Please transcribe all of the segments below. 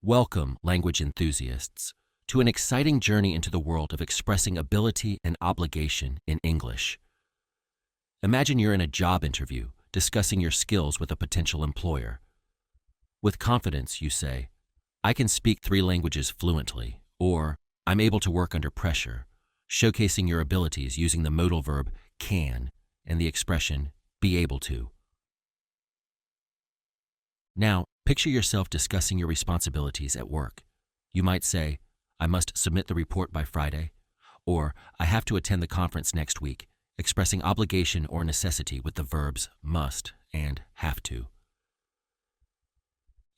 Welcome, language enthusiasts, to an exciting journey into the world of expressing ability and obligation in English. Imagine you're in a job interview discussing your skills with a potential employer. With confidence, you say, "I can speak 3 languages fluently," or "I'm able to work under pressure," showcasing your abilities using the modal verb can and the expression be able to. Now, picture yourself discussing your responsibilities at work. You might say, "I must submit the report by Friday," or "I have to attend the conference next week," expressing obligation or necessity with the verbs must and have to.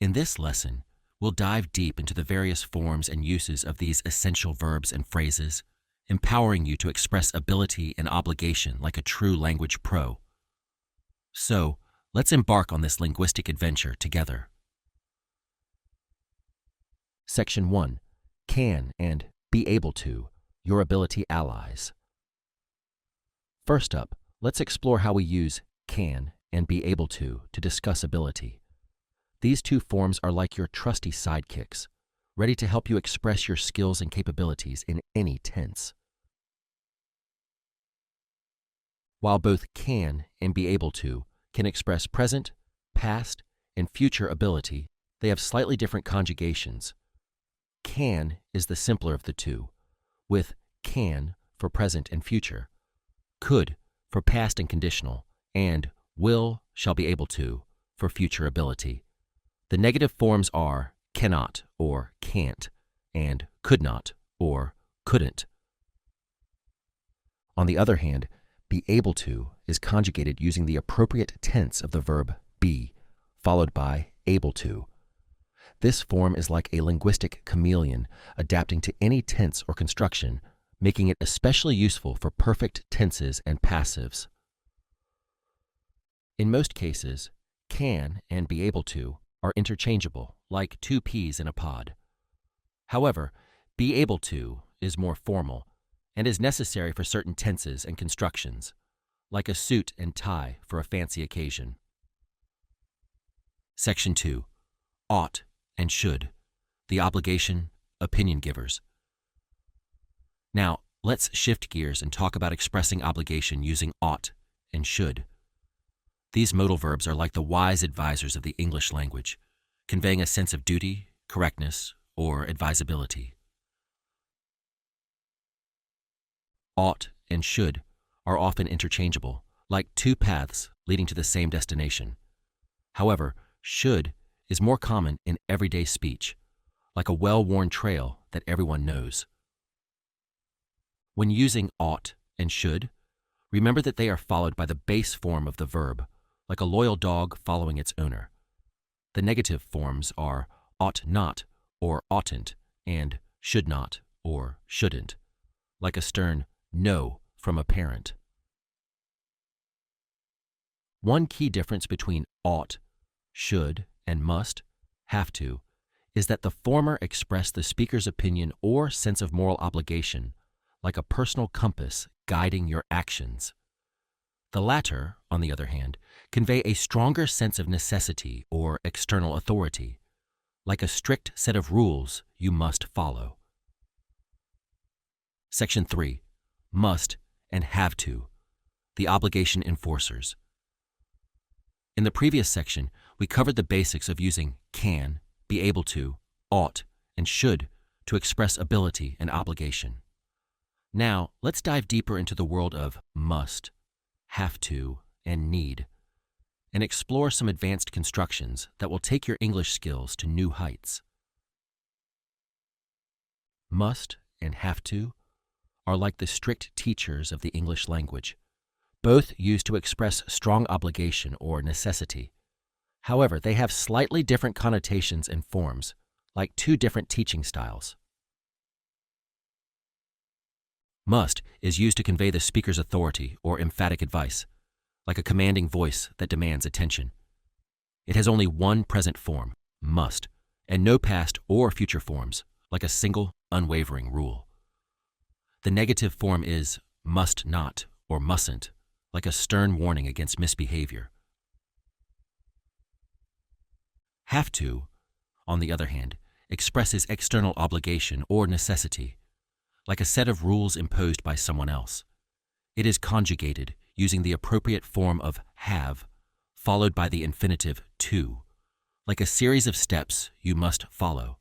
In this lesson, we'll dive deep into the various forms and uses of these essential verbs and phrases, empowering you to express ability and obligation like a true language pro. So, let's embark on this linguistic adventure together. Section 1. Can and be able to, your ability allies. First up, let's explore how we use can and be able to discuss ability. These 2 forms are like your trusty sidekicks, ready to help you express your skills and capabilities in any tense. While both can and be able to can express present, past, and future ability, they have slightly different conjugations. Can is the simpler of the 2, with can for present and future, could for past and conditional, and will, shall be able to for future ability. The negative forms are cannot or can't, and could not or couldn't. On the other hand, be able to is conjugated using the appropriate tense of the verb be, followed by able to. This form is like a linguistic chameleon, adapting to any tense or construction, making it especially useful for perfect tenses and passives. In most cases, can and be able to are interchangeable, like 2 peas in a pod. However, be able to is more formal and is necessary for certain tenses and constructions, like a suit and tie for a fancy occasion. Section 2. Ought and should, the obligation, opinion givers. Now, let's shift gears and talk about expressing obligation using ought and should. These modal verbs are like the wise advisors of the English language, conveying a sense of duty, correctness, or advisability. Ought and should are often interchangeable, like 2 paths leading to the same destination. However, should is more common in everyday speech, like a well-worn trail that everyone knows. When using ought and should, remember that they are followed by the base form of the verb, like a loyal dog following its owner. The negative forms are ought not or oughtn't and should not or shouldn't, like a stern no from a parent. One key difference between ought, should, and must, have to, is that the former express the speaker's opinion or sense of moral obligation, like a personal compass guiding your actions. The latter, on the other hand, convey a stronger sense of necessity or external authority, like a strict set of rules you must follow. Section 3. Must and have to, the obligation enforcers. In the previous section, we covered the basics of using can, be able to, ought, and should to express ability and obligation. Now, let's dive deeper into the world of must, have to, and need, and explore some advanced constructions that will take your English skills to new heights. Must and have to are like the strict teachers of the English language, both used to express strong obligation or necessity. However, they have slightly different connotations and forms, like 2 different teaching styles. Must is used to convey the speaker's authority or emphatic advice, like a commanding voice that demands attention. It has only one present form, must, and no past or future forms, like a single, unwavering rule. The negative form is must not or mustn't, like a stern warning against misbehavior. Have to, on the other hand, expresses external obligation or necessity, like a set of rules imposed by someone else. It is conjugated using the appropriate form of have, followed by the infinitive to, like a series of steps you must follow.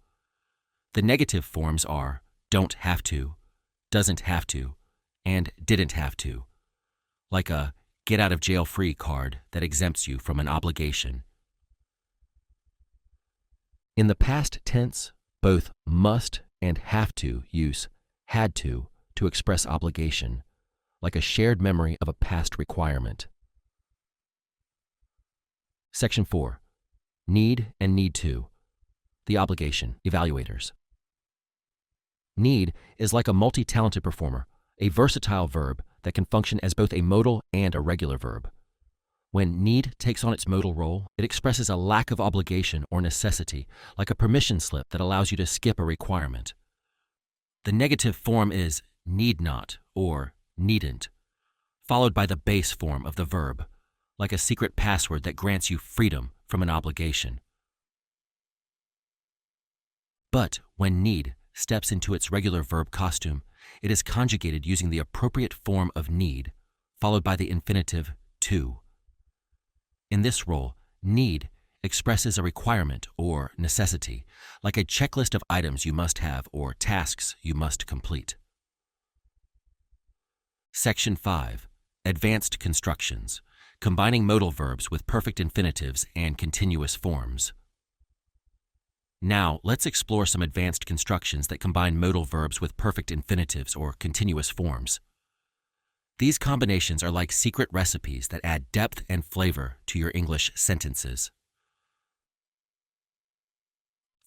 The negative forms are don't have to, doesn't have to, and didn't have to, like a get out of jail free card that exempts you from an obligation. In the past tense, both must and have to use had to express obligation, like a shared memory of a past requirement. Section 4. Need and need to. The obligation, evaluators. Need is like a multi-talented performer, a versatile verb that can function as both a modal and a regular verb. When need takes on its modal role, it expresses a lack of obligation or necessity, like a permission slip that allows you to skip a requirement. The negative form is need not or needn't, followed by the base form of the verb, like a secret password that grants you freedom from an obligation. But when need steps into its regular verb costume, it is conjugated using the appropriate form of need, followed by the infinitive to. In this role, need expresses a requirement or necessity, like a checklist of items you must have or tasks you must complete. Section 5. Advanced constructions, combining modal verbs with perfect infinitives and continuous forms. Now, let's explore some advanced constructions that combine modal verbs with perfect infinitives or continuous forms. These combinations are like secret recipes that add depth and flavor to your English sentences.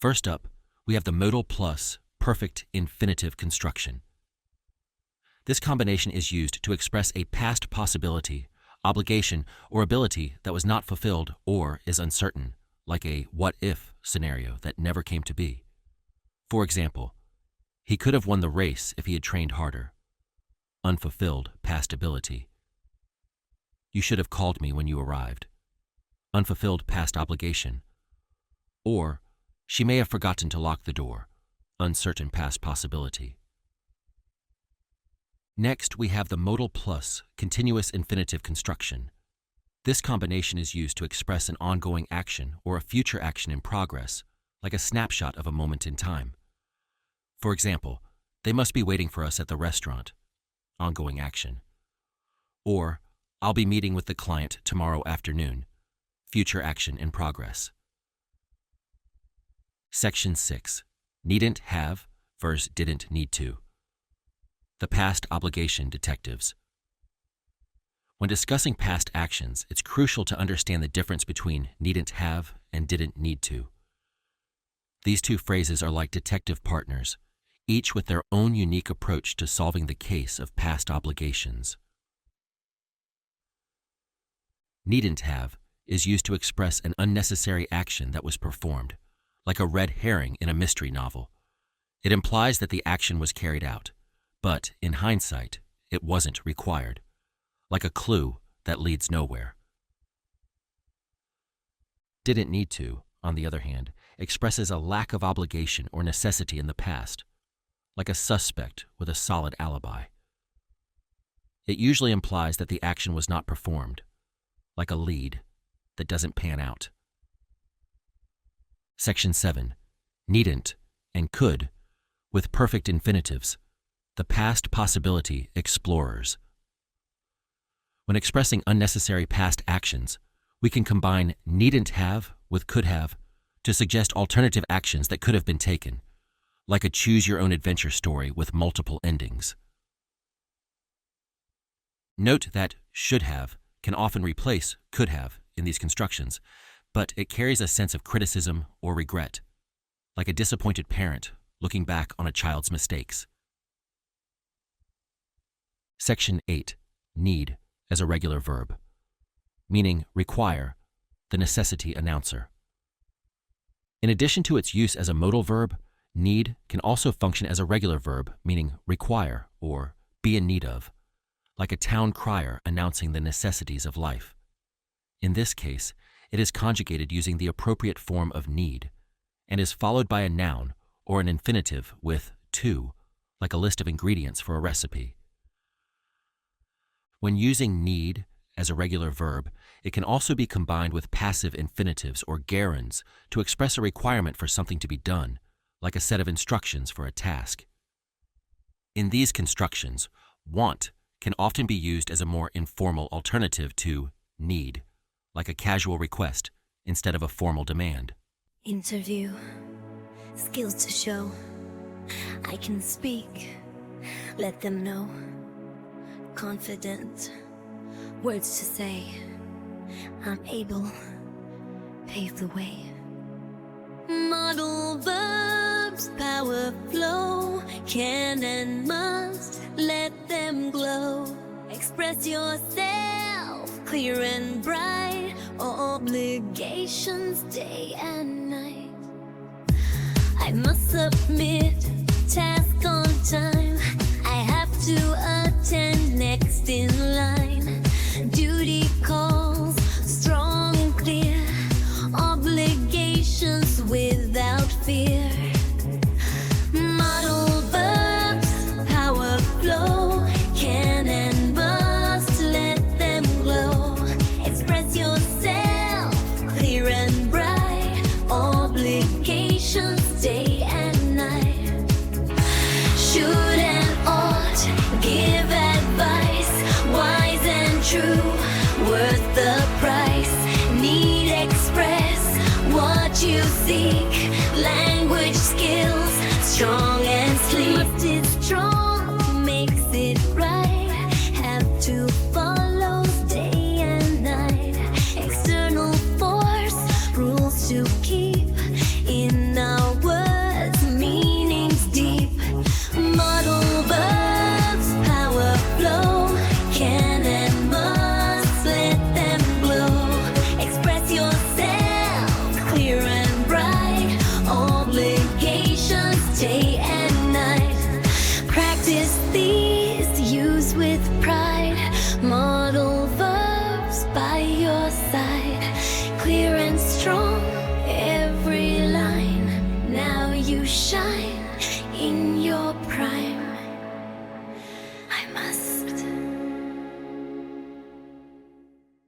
First up, we have the modal plus perfect infinitive construction. This combination is used to express a past possibility, obligation, or ability that was not fulfilled or is uncertain, like a what-if scenario that never came to be. For example, he could have won the race if he had trained harder. Unfulfilled past ability. You should have called me when you arrived. Unfulfilled past obligation. Or, she may have forgotten to lock the door. Uncertain past possibility. Next, we have the modal plus continuous infinitive construction. This combination is used to express an ongoing action or a future action in progress, like a snapshot of a moment in time. For example, they must be waiting for us at the restaurant. Ongoing action. Or, I'll be meeting with the client tomorrow afternoon. Future action in progress. Section 6. Needn't have versus didn't need to. The past obligation detectives. When discussing past actions, it's crucial to understand the difference between needn't have and didn't need to. These two phrases are like detective partners, each with their own unique approach to solving the case of past obligations. Needn't have is used to express an unnecessary action that was performed, like a red herring in a mystery novel. It implies that the action was carried out, but in hindsight, it wasn't required, like a clue that leads nowhere. Didn't need to, on the other hand, expresses a lack of obligation or necessity in the past, like a suspect with a solid alibi. It usually implies that the action was not performed, like a lead that doesn't pan out. Section 7. Needn't and could, with perfect infinitives, the past possibility explorers. When expressing unnecessary past actions, we can combine needn't have with could have to suggest alternative actions that could have been taken, like a choose-your-own-adventure story with multiple endings. Note that should have can often replace could have in these constructions, but it carries a sense of criticism or regret, like a disappointed parent looking back on a child's mistakes. Section 8. Need as a regular verb, meaning require, the necessity announcer. In addition to its use as a modal verb, need can also function as a regular verb, meaning require or be in need of, like a town crier announcing the necessities of life. In this case, it is conjugated using the appropriate form of need, and is followed by a noun or an infinitive with to, like a list of ingredients for a recipe. When using need as a regular verb, it can also be combined with passive infinitives or gerunds to express a requirement for something to be done, like a set of instructions for a task. In these constructions, want can often be used as a more informal alternative to need, like a casual request instead of a formal demand. Interview, skills to show, I can speak, let them know. Confident, words to say, I'm able, pave the way. Modal verbs, power flow, can and must, let them glow. Express yourself, clear and bright, obligations day and night. I must submit, task on time, I have to attend next in line. Duty calls, strong and clear, obligations without fear. Modal verbs, power flow, can and must, let them glow. Express yourself, clear and bright, obligations day and night. Should and ought, give advice, wise and true, worth the price. Need express what you seek, language skills, strong and sleek. Must is strong, makes it right, have to follow day and night. External force, rules to keep, in our words, meanings deep. Modal verbs, power flow, can and must, let them glow. Express yourself, clear and bright, obligations day and night. Practice these, use with pride. Modal